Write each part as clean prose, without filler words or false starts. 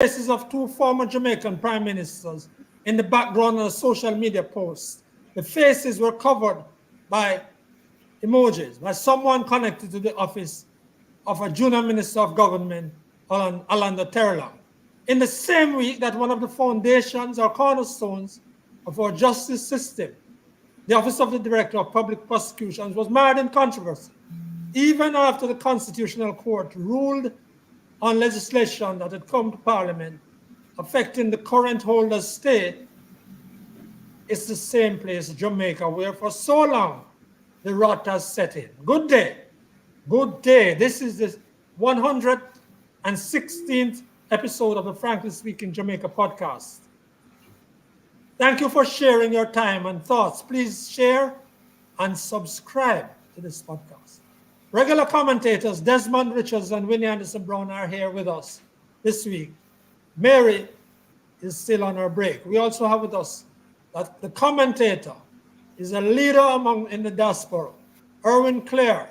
faces of two former Jamaican prime ministers in the background of a social media post. The faces were covered by emojis by someone connected to the office of a junior minister of government, Orlando Terrell. In the same week that one of the foundations or cornerstones of our justice system, the Office of the Director of Public Prosecutions, was mired in controversy, even after the Constitutional Court ruled on legislation that had come to Parliament affecting the current holder's stay. It's the same place, Jamaica, where for so long the rot has set in. Good day. Good day. This is the 116th episode of the Frankly Speaking Jamaica podcast. Thank you for sharing your time and thoughts. Please share and subscribe to this podcast. Regular commentators Desmond Richards and Winnie Anderson Brown are here with us this week. Mary is still on her break. We also have with us that the commentator is a leader in the diaspora, Erwin Clare,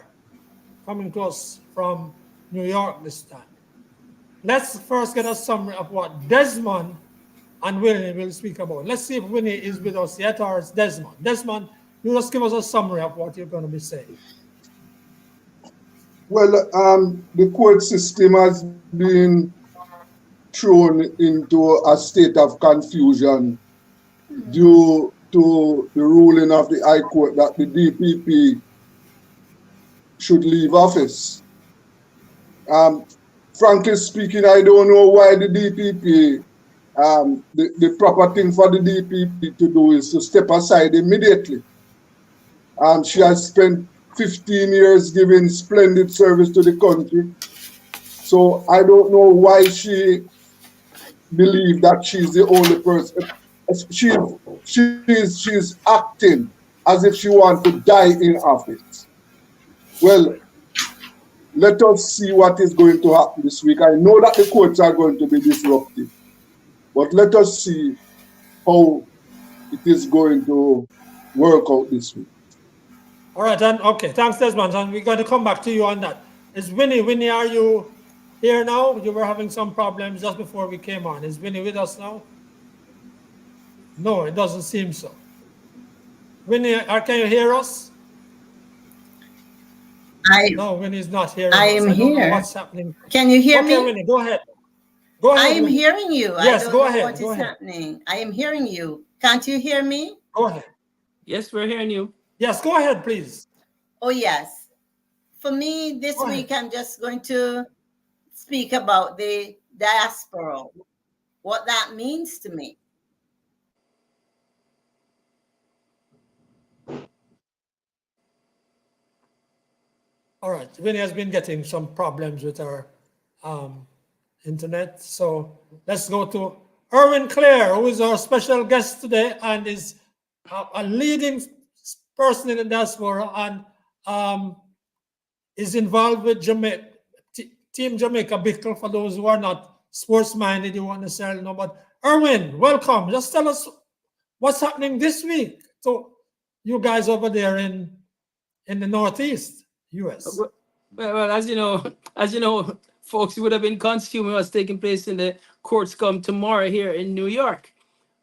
coming to us from New York this time. Let's first get a summary of what Desmond and Winnie will speak about. Let's see if Winnie is with us yet or it's Desmond. Desmond, you just give us a summary of what you're going to be saying. Well, the court system has been thrown into a state of confusion due to the ruling of the High Court that the DPP should leave office. Frankly speaking, I don't know why the DPP, the proper thing for the DPP to do is to step aside immediately. She has spent 15 years giving splendid service to the country. So I don't know why she believes that she's the only person. She's acting as if she wants to die in office. Well, let us see what is going to happen this week. I know that the courts are going to be disruptive, but let us see how it is going to work out this week. All right, and okay, thanks, Desmond. And we're going to come back to you on that. Is Winnie? Winnie, are you here now? You were having some problems just before we came on. Is Winnie with us now? No, it doesn't seem so. Winnie, can you hear us? No, Winnie's not hearing us. I am don't here. know what's happening. Can you hear me? Okay, Winnie, go ahead. Go ahead. I am Winnie. hearing you. Yes, I don't go know ahead. what is happening. I am hearing you. Can't you hear me? Go ahead. Yes, we're hearing you. Yes, go ahead, please. Oh, yes. For me, this week, I'm just going to speak about the diaspora, what that means to me. All right. Winnie has been getting some problems with her internet. So let's go to Erwin Clare, who is our special guest today and is a leading person in the diaspora and is involved with Team Jamaica Bickle. For those who are not sports-minded, you won't necessarily know. But Erwin, welcome. Just tell us what's happening this week. So you guys over there in the Northeast US. Well, as you know, folks, you would have been consuming what's taking place in the courts come tomorrow here in New York.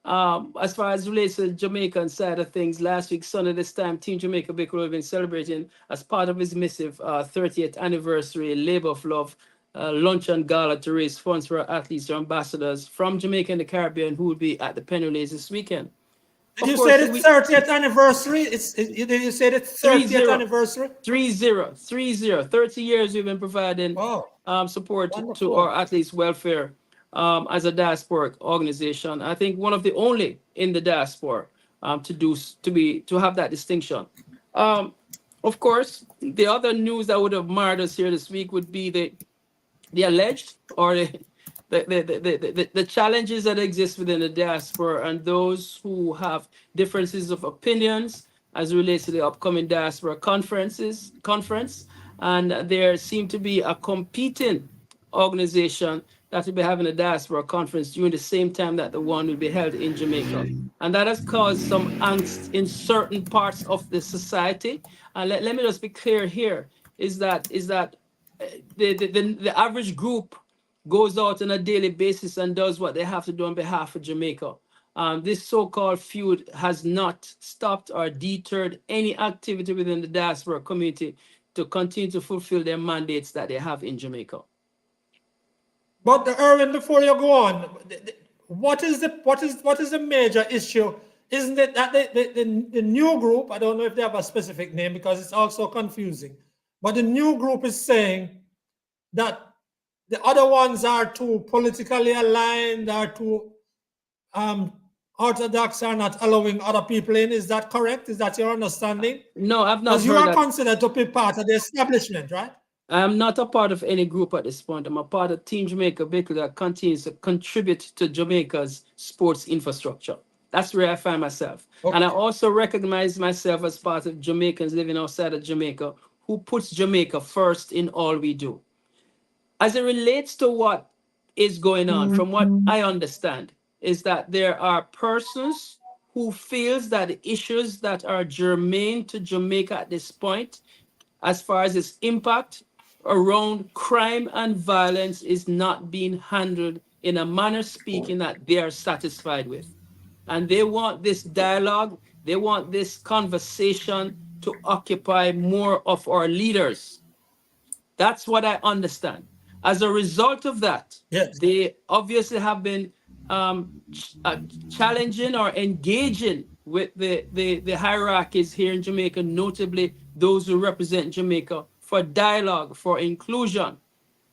As far as relates to the Jamaican side of things, last week, Sunday this time, Team Jamaica Bickle will have been celebrating as part of his massive 30th anniversary Labor of Love lunch and gala to raise funds for athletes or ambassadors from Jamaica and the Caribbean who will be at the Panelists this weekend. Did you say the 30th anniversary? Did you say the 30th anniversary? 30 years we've been providing support to our athletes' welfare as a diasporic organization. I think one of the only in the diaspora to have that distinction. Of course, the other news that would have marred us here this week would be the alleged or the challenges that exist within the diaspora and those who have differences of opinions as it relates to the upcoming diaspora conference. And there seem to be a competing organization that will be having a diaspora conference during the same time that the one will be held in Jamaica. And that has caused some angst in certain parts of the society. And let me just be clear here, is that the average group goes out on a daily basis and does what they have to do on behalf of Jamaica. This so-called feud has not stopped or deterred any activity within the diaspora community to continue to fulfill their mandates that they have in Jamaica. But Erwin, before you go on, what is the major issue? Isn't it that the new group, I don't know if they have a specific name because it's also confusing, but the new group is saying that the other ones are too politically aligned, are too orthodox, are not allowing other people in. Is that correct? Is that your understanding? No, I've not heard that. Because you are considered to be part of the establishment, right? I am not a part of any group at this point. I'm a part of Team Jamaica Baker that continues to contribute to Jamaica's sports infrastructure. That's where I find myself. Okay. And I also recognize myself as part of Jamaicans living outside of Jamaica who puts Jamaica first in all we do. As it relates to what is going on, from what I understand, is that there are persons who feels that the issues that are germane to Jamaica at this point, as far as its impact around crime and violence, is not being handled in a manner speaking that they are satisfied with. And they want this dialogue, they want this conversation to occupy more of our leaders. That's what I understand. As a result of that, yes, they obviously have been challenging or engaging with the hierarchies here in Jamaica, notably those who represent Jamaica, for dialogue, for inclusion.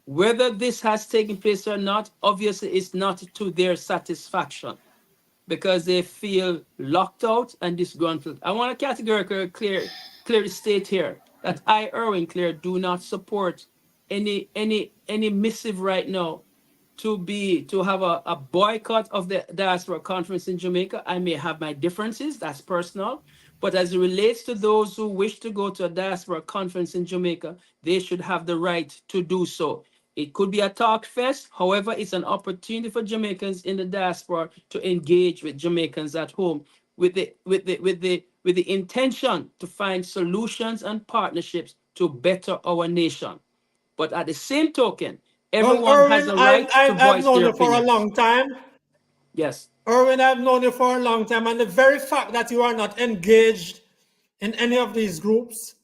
Whether this has taken place or not, obviously it's not to their satisfaction because they feel locked out and disgruntled. I want to categorically clearly state here that I, Erwin Clare, do not support any missive right now to have a boycott of the Diaspora Conference in Jamaica. I may have my differences, that's personal, but as it relates to those who wish to go to a Diaspora Conference in Jamaica, they should have the right to do so. It could be a talk fest, however, it's an opportunity for Jamaicans in the diaspora to engage with Jamaicans at home with the intention to find solutions and partnerships to better our nation. But at the same token, everyone has a right to voice their opinions. I've known you for a long time. Yes. Erwin, I've known you for a long time, and the very fact that you are not engaged in any of these groups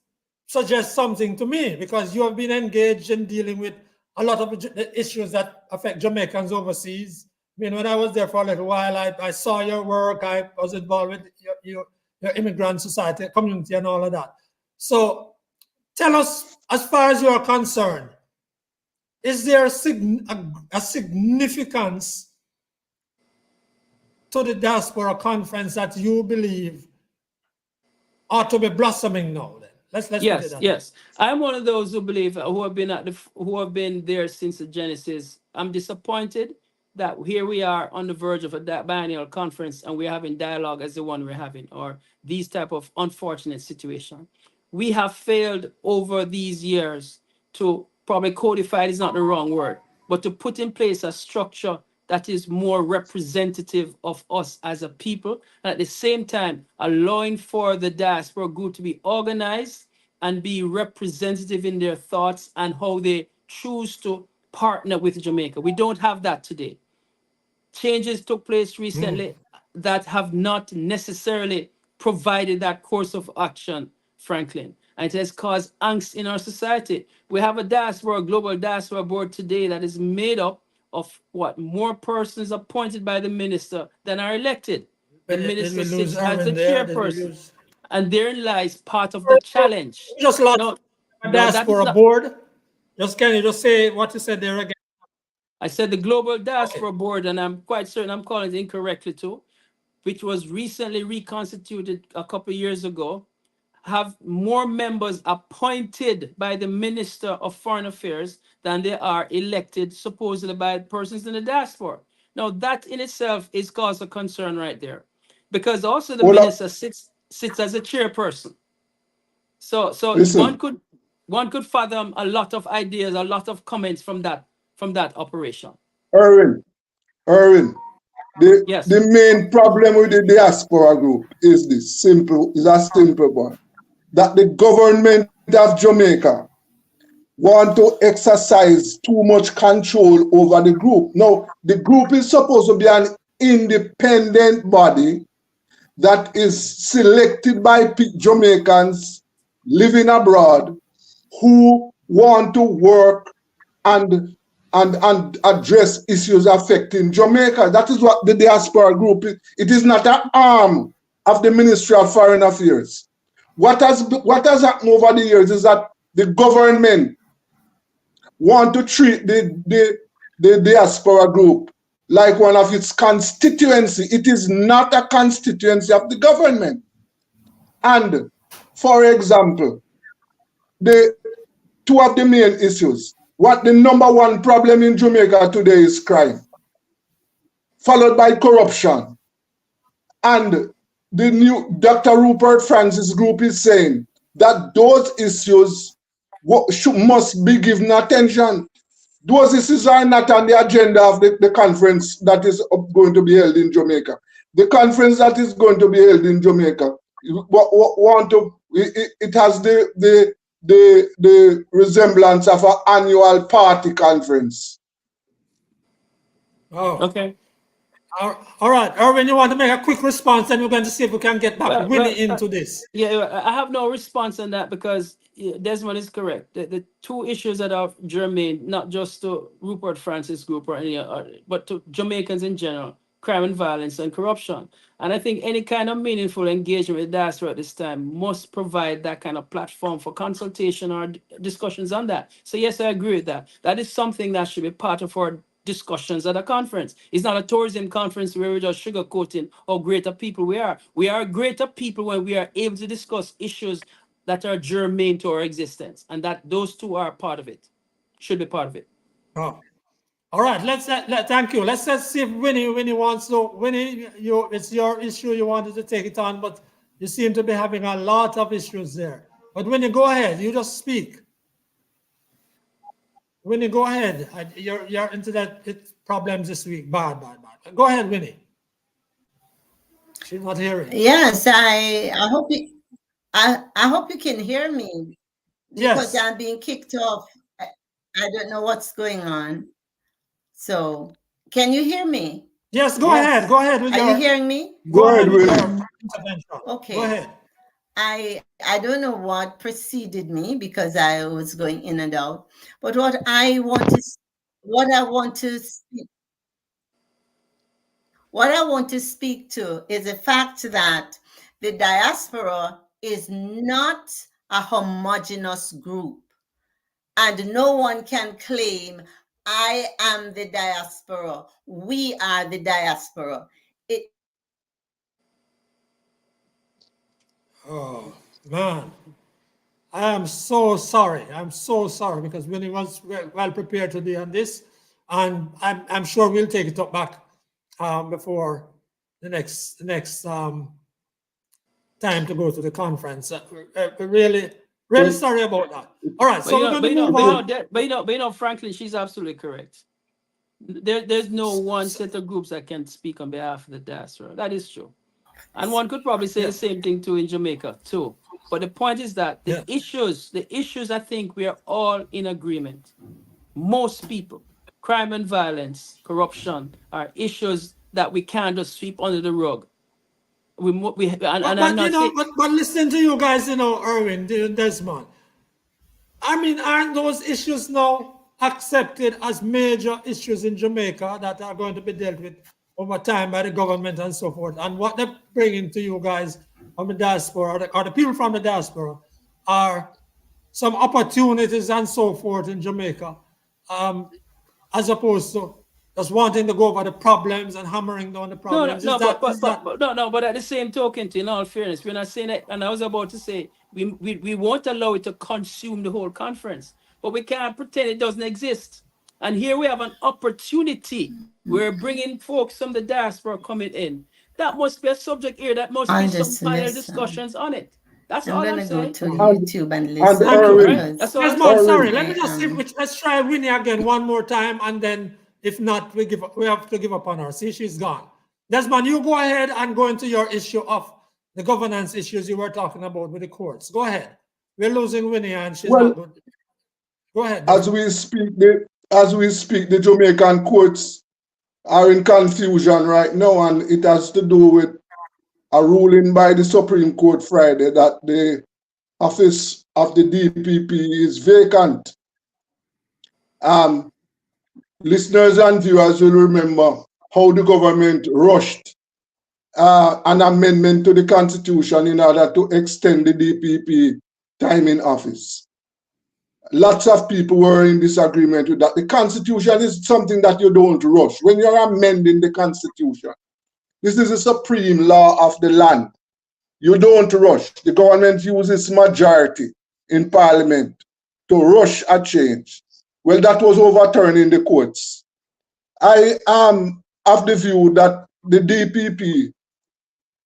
suggests something to me, because you have been engaged in dealing with a lot of the issues that affect Jamaicans overseas. I mean, when I was there for a little while, I saw your work. I was involved with your immigrant society, community, and all of that. So tell us, as far as you are concerned, is there a significance to the Diaspora Conference that you believe ought to be blossoming now? Then Yes. I'm one of those who believe who have been there since the genesis. I'm disappointed that here we are on the verge of a biennial conference and we're having dialogue as the one we're having, or these type of unfortunate situation. We have failed over these years to, probably codified is not the wrong word, but to put in place a structure that is more representative of us as a people, and at the same time allowing for the diaspora group to be organized and be representative in their thoughts and how they choose to partner with Jamaica. We don't have that today. Changes took place recently that have not necessarily provided that course of action, Franklin. And it has caused angst in our society. We have a global diaspora board today that is made up of more persons appointed by the minister than are elected. The minister sits as the chairperson. And therein lies part of the challenge. Just lost a diaspora board. Can you just say what you said there again? I said the global diaspora board, and I'm quite certain I'm calling it incorrectly too, which was recently reconstituted a couple of years ago, have more members appointed by the Minister of Foreign Affairs than they are elected supposedly by persons in the diaspora. Now that in itself is cause of concern right there, because also the minister sits as a chairperson. So one could fathom a lot of ideas, a lot of comments from that operation. Erwin, the main problem with the diaspora group is a simple one. That the government of Jamaica want to exercise too much control over the group. Now, the group is supposed to be an independent body that is selected by Jamaicans living abroad who want to work and address issues affecting Jamaica. That is what the diaspora group is. It is not an arm of the Ministry of Foreign Affairs. What has happened over the years is that the government want to treat the diaspora group like one of its constituency. It is not a constituency of the government. And for example, two of the main issues. What the number one problem in Jamaica today is crime, followed by corruption. And the new Dr. Rupert Francis group is saying that those issues must be given attention. Those issues are not on the agenda of the conference that is going to be held in Jamaica. The conference that is going to be held in Jamaica, it has the resemblance of an annual party conference. Oh, okay. All right, Erwin, you want to make a quick response, and we're going to see if we can get back Winnie into this. Yeah, I have no response on that because Desmond is correct. The two issues that are germane, not just to Rupert Francis group or any other, but to Jamaicans in general, crime and violence and corruption. And I think any kind of meaningful engagement with diaspora at this time must provide that kind of platform for consultation or discussions on that. So yes, I agree with that. That is something that should be part of our discussions at a conference. It's not a tourism conference where we're just sugarcoating how great a people we are. We are greater people when we are able to discuss issues that are germane to our existence, and that those two are part of it, should be part of it. Oh. All right, thank you. Let's see if Winnie wants to. Winnie, it's your issue. You wanted to take it on, but you seem to be having a lot of issues there. But Winnie, go ahead. You just speak. Winnie, go ahead. Your internet problems this week. Bad. Go ahead, Winnie. She's not hearing. Yes, I hope you can hear me, because yes. I'm being kicked off. I don't know what's going on. So, can you hear me? Yes, go ahead. Go ahead. Are you hearing me? Go ahead, Winnie. Okay. Go ahead. I don't know what preceded me because I was going in and out. But what I want to speak to is the fact that the diaspora is not a homogeneous group, and no one can claim I am the diaspora. We are the diaspora. Oh man, I am so sorry. I'm so sorry, because Winnie was well prepared to be on this, and I'm sure we'll take it up back before the next time to go to the conference. Really sorry about that. All right, so we're going to move on. But Franklin, she's absolutely correct. There's no one set of groups that can speak on behalf of the diaspora. That is true. And one could probably say the same thing too in Jamaica too. But the point is that the issues, I think we are all in agreement. Most people, crime and violence, corruption are issues that we can't just sweep under the rug. But listen to you guys, Erwin, Desmond. I mean, aren't those issues now accepted as major issues in Jamaica that are going to be dealt with over time by the government and so forth? And what they're bringing to you guys from the diaspora, or the people from the diaspora, are some opportunities and so forth in Jamaica, as opposed to just wanting to go over the problems and hammering down the problems. But at the same token, in all fairness, we're not saying that. And I was about to say we won't allow it to consume the whole conference, but we can't pretend it doesn't exist. And here we have an opportunity. We're bringing folks from the diaspora coming in. That must be a subject here. That must be some panel discussions on it. That's all I'm saying. I'm going to go to YouTube and listen. That's all. Sorry, let me just see. Let's try Winnie again one more time, and then if not, we have to give up on her. See, she's gone. Desmond, you go ahead and go into your issue of the governance issues you were talking about with the courts. Go ahead. We're losing Winnie, and she's not good. Go ahead. As we speak, the Jamaican courts are in confusion right now, and it has to do with a ruling by the Supreme Court Friday that the office of the DPP is vacant. Listeners and viewers will remember how the government rushed an amendment to the Constitution in order to extend the DPP time in office. Lots of people were in disagreement with that. The Constitution is something that you don't rush. When you're amending the Constitution, this is the supreme law of the land. You don't rush. The government uses majority in Parliament to rush a change. Well, that was overturned in the courts. I am of the view that the DPP,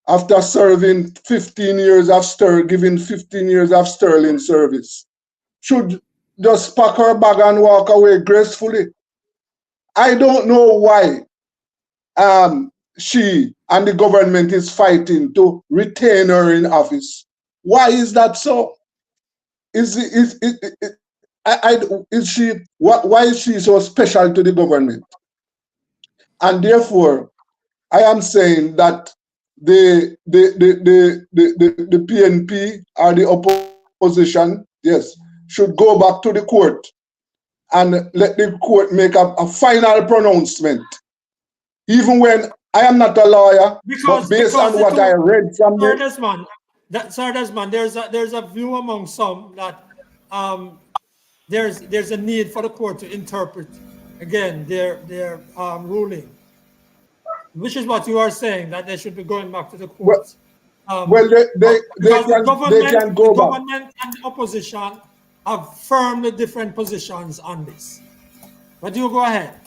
after serving 15 years of giving 15 years of sterling service, should just pack her bag and walk away gracefully. I don't know why she and the government is fighting to retain her in office. Why is that so? Why is she so special to the government? And therefore, I am saying that the PNP or the opposition, yes, should go back to the court and let the court make a final pronouncement. Even when I am not a lawyer, but based on what I read from Desmond, there's a view among some that there's a need for the court to interpret again their ruling, which is what you are saying, that they should be going back to the courts. The government and the opposition have firmly different positions on this. But you go ahead.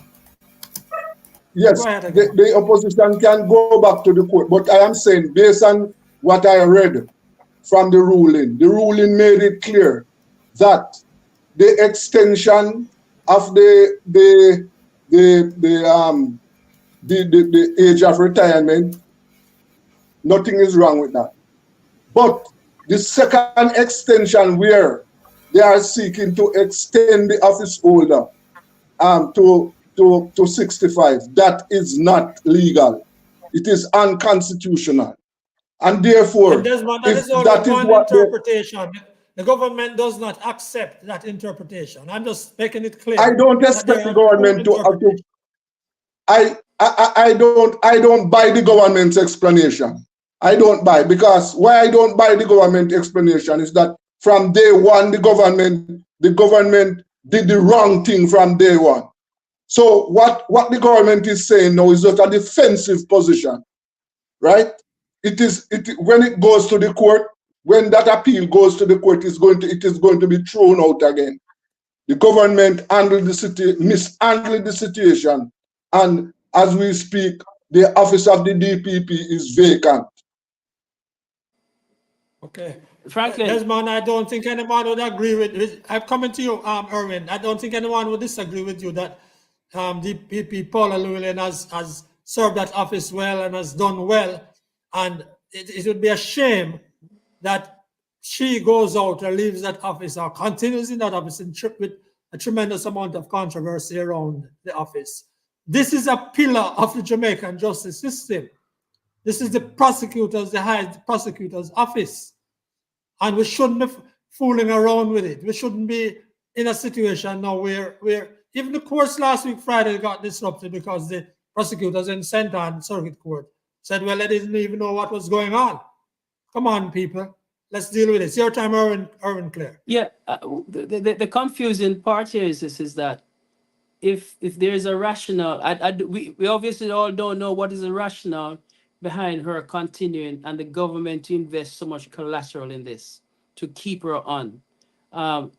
Yes, the opposition can go back to the court, but I am saying, based on what I read from the ruling made it clear that the extension of the age of retirement, nothing is wrong with that. But the second extension, where they are seeking to extend the office holder to 65, that is not legal. It is unconstitutional. And therefore, Desmond, that is only one interpretation. The government does not accept that interpretation. I'm just making it clear. I don't expect the government to. I don't buy the government's explanation. I don't buy, because why I don't buy the government explanation is that from day one, the government did the wrong thing from day one. So what the government is saying now is just a defensive position, right? When it goes to the court, when that appeal goes to the court, it is going to be thrown out again. The government mishandled the situation, and as we speak, the office of the DPP is vacant. Okay. Frankly, Desmond, I don't think anyone would agree with. I'm coming to you, Erwin. I don't think anyone would disagree with you that DPP Paula Llewellyn has served that office well and has done well, and it would be a shame that she goes out or leaves that office or continues in that office with a tremendous amount of controversy around the office. This is a pillar of the Jamaican justice system. This is the high prosecutor's office. And we shouldn't be fooling around with it. We shouldn't be in a situation now where even the courts last week, Friday, got disrupted because the prosecutors in St. Anne Circuit Court said, well, they didn't even know what was going on. Come on, people. Let's deal with it. It's your time, Erwin Clare. Yeah, the confusing part here is that if there is a rationale, we obviously all don't know what is the rationale behind her continuing and the government to invest so much collateral in this to keep her on.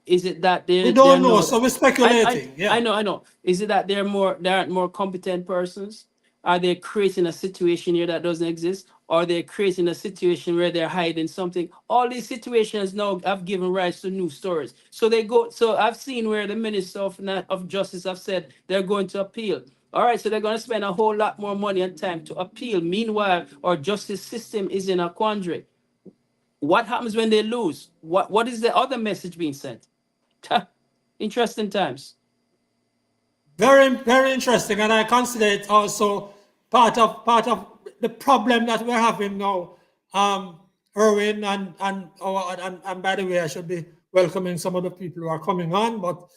Is it that we don't know, so we're speculating. I know. Is it that there aren't more competent persons? Are they creating a situation here that doesn't exist? Or are they creating a situation where they're hiding something? All these situations now have given rise to new stories. So I've seen where the Minister of Justice have said they're going to appeal. All right, so they're going to spend a whole lot more money and time to appeal. Meanwhile, our justice system is in a quandary. What happens when they lose? What is the other message being sent? interesting times. Very, very interesting, and I consider it also part of the problem that we're having now. Erwin and by the way, I should be welcoming some of the people who are coming on, but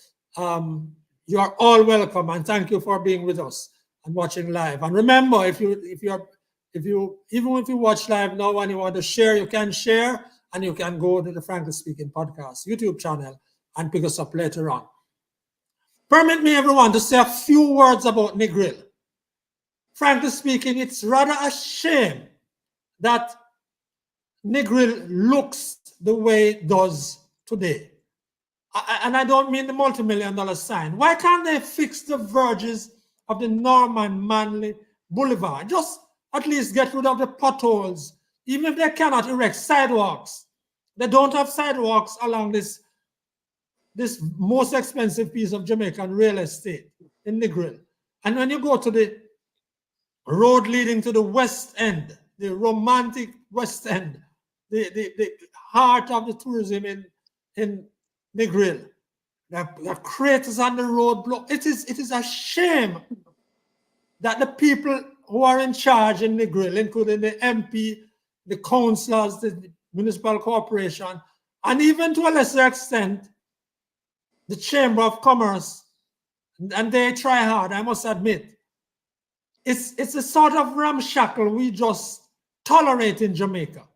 you are all welcome, and thank you for being with us and watching live. And remember, even if you watch live now and you want to share, you can share, and you can go to the Frankly Speaking Podcast YouTube channel and pick us up later on. Permit me, everyone, to say a few words about Negril. Frankly speaking, it's rather a shame that Negril looks the way it does today. And I don't mean the multi-million-dollar sign. Why can't they fix the verges of the Norman Manley Boulevard? Just at least get rid of the potholes. Even if they cannot erect sidewalks, they don't have sidewalks along this most expensive piece of Jamaican real estate in Negril. And when you go to the road leading to the West End, the romantic West End, the heart of the tourism in Negril, there are craters on the road block. It is a shame that the people who are in charge in Negril, including the MP, the councillors, the municipal corporation, and even to a lesser extent, the Chamber of Commerce, and they try hard, I must admit. It's a sort of ramshackle we just tolerate in Jamaica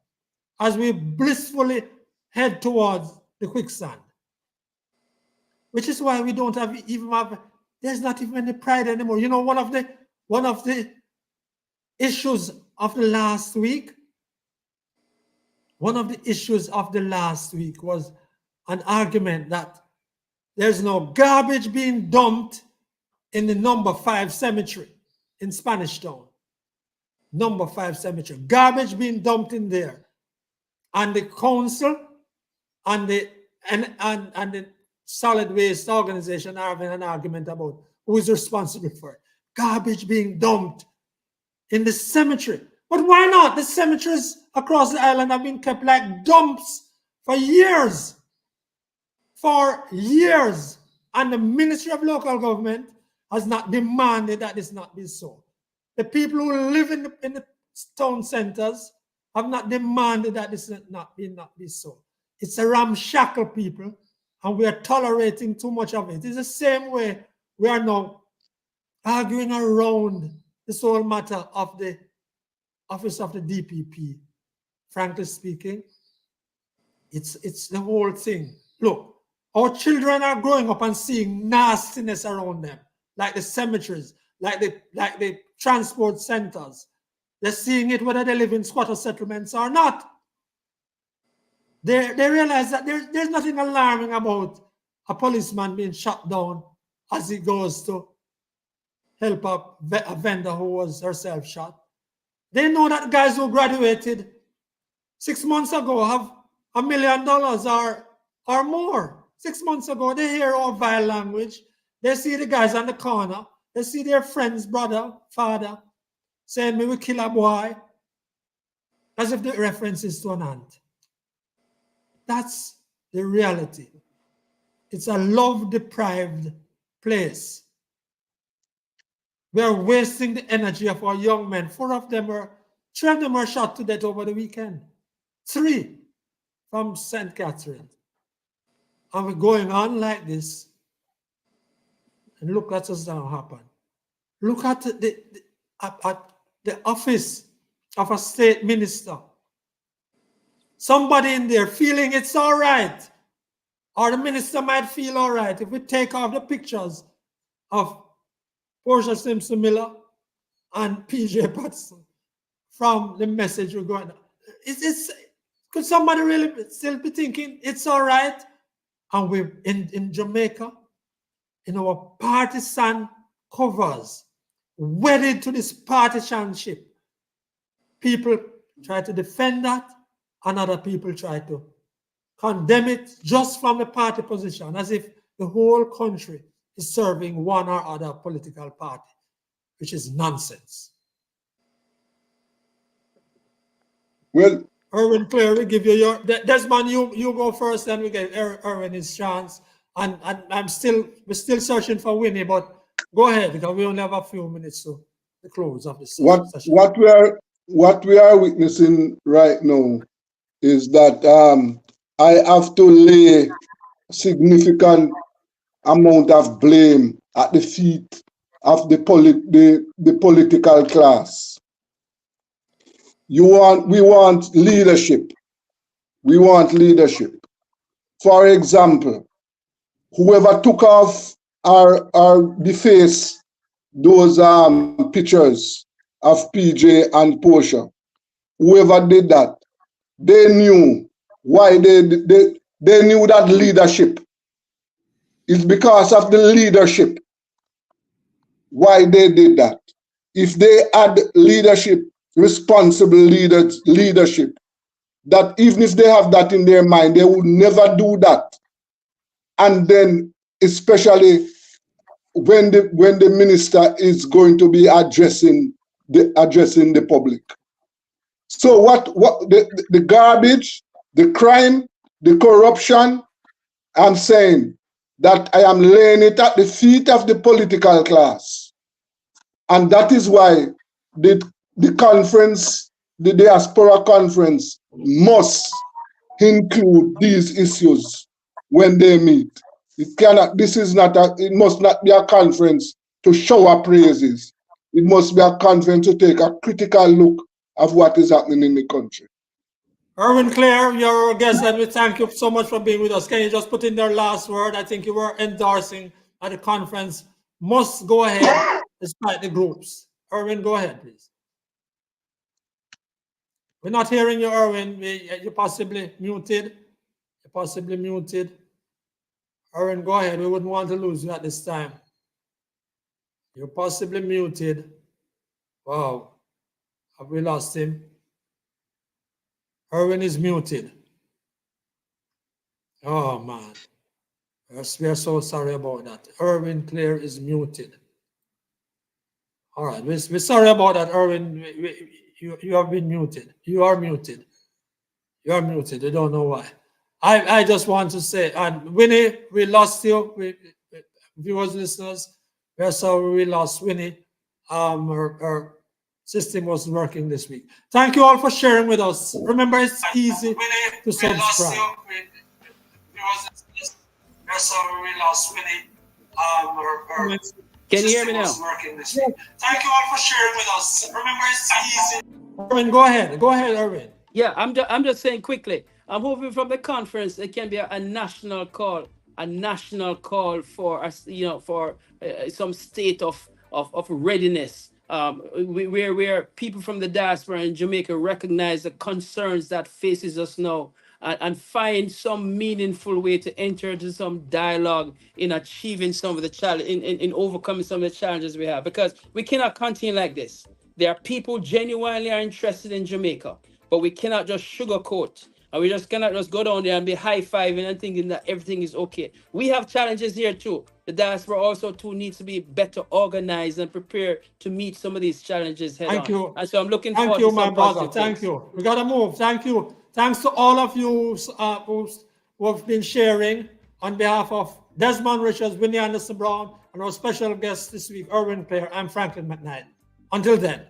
as we blissfully head towards the quicksand. Which is why we don't there's not even any pride anymore. You know, one of the issues of the last week was an argument that there's no garbage being dumped in the number 5 cemetery in Spanish Town. Number 5 cemetery. Garbage being dumped in there. And the council and the solid waste organization are having an argument about who is responsible for it. Garbage being dumped in the cemetery. But why not? The cemeteries across the island have been kept like dumps for years. For years. And the Ministry of Local Government has not demanded that this not be so. The people who live in the town centers have not demanded that this not be so. It's a ramshackle, people, and we are tolerating too much of it. It's the same way we are now arguing around this whole matter of the office of the DPP. Frankly speaking, it's the whole thing. Look, our children are growing up and seeing nastiness around them, like the cemeteries, like the transport centers. They're seeing it whether they live in squatter settlements or not. They realize that there's nothing alarming about a policeman being shot down as he goes to help a vendor who was herself shot. They know that guys who graduated 6 months ago have $1 million or more. 6 months ago, they hear our vile language. They see the guys on the corner. They see their friend's brother, father, saying, "We will kill a boy," as if the reference is to an aunt. That's the reality. It's a love-deprived place. We are wasting the energy of our young men. 3 of them were shot to death over the weekend. 3 from St. Catherine. And we're going on like this. And look at what's going to happen. Look at the office of a state minister. Somebody in there feeling it's all right. Or the minister might feel all right if we take off the pictures of Portia Simpson Miller and PJ Patterson from the message we're going. Could somebody really still be thinking it's all right? And we're in Jamaica, in our partisan covers, wedded to this partisanship. People try to defend that, and other people try to condemn it just from the party position, as if the whole country is serving one or other political party, which is nonsense. Well, Erwin, Claire, we give you your... Desmond, you go first, then we give Erwin his chance, and we're still searching for Winnie, but go ahead because we only have a few minutes to the close of this session. What we are witnessing right now is that I have to lay significant amount of blame at the feet of the political class. We want leadership. We want leadership. For example, whoever took off or defaced those pictures of PJ and Portia, whoever did that, they knew why they knew that leadership. It's because of the leadership why they did that. If they had leadership, responsible leadership, that even if they have that in their mind, they would never do that. And then, especially when the minister is going to be addressing the public. So what the garbage, the crime, the corruption, I'm saying that I am laying it at the feet of the political class. And that is why the conference, the Diaspora conference, must include these issues when they meet. It must not be a conference to shower praises. It must be a conference to take a critical look of what is happening in the country. Erwin Clare, you're our guest, and we thank you so much for being with us. Can you just put in their last word? I think you were endorsing at the conference must go ahead despite the groups. Erwin, go ahead, please. We're not hearing you, Erwin. You're possibly muted. You're possibly muted. Erwin, go ahead. We wouldn't want to lose you at this time. You're possibly muted. Wow. Have we lost him? Erwin is muted. Oh, man. We are so sorry about that. Erwin Clare is muted. All right. We're sorry about that, Erwin. You have been muted. You are muted. You are muted. I don't know why. I just want to say, and Winnie, we lost you. Viewers, listeners, we are sorry we lost Winnie. Her system was working this week. Thank you all for sharing with us. Remember, it's easy to subscribe. We're sorry we lost Winnie. Can you hear me now? Thank you all for sharing with us. Remember, it's easy. Erwin, go ahead. Go ahead, Erwin. Yeah, I'm just saying quickly. I'm hoping from the conference it can be a national call for us, for some state of readiness. Where people from the diaspora in Jamaica recognize the concerns that faces us now, and find some meaningful way to enter into some dialogue in achieving some of the challenge, in overcoming some of the challenges we have, because we cannot continue like this. There are people genuinely are interested in Jamaica, but we cannot just sugarcoat, and we just cannot just go down there and be high-fiving and thinking that everything is okay. We have challenges here too. The diaspora also too needs to be better organized and prepared to meet some of these challenges head on. Thank you. And so I'm looking forward to some my brother. positive Thank things. you. We gotta move. Thank you. Thanks to all of you who have been sharing on behalf of Desmond Richards, Winnie Anderson Brown, and our special guest this week, Erwin Clare. I'm Franklin McKnight. Until then.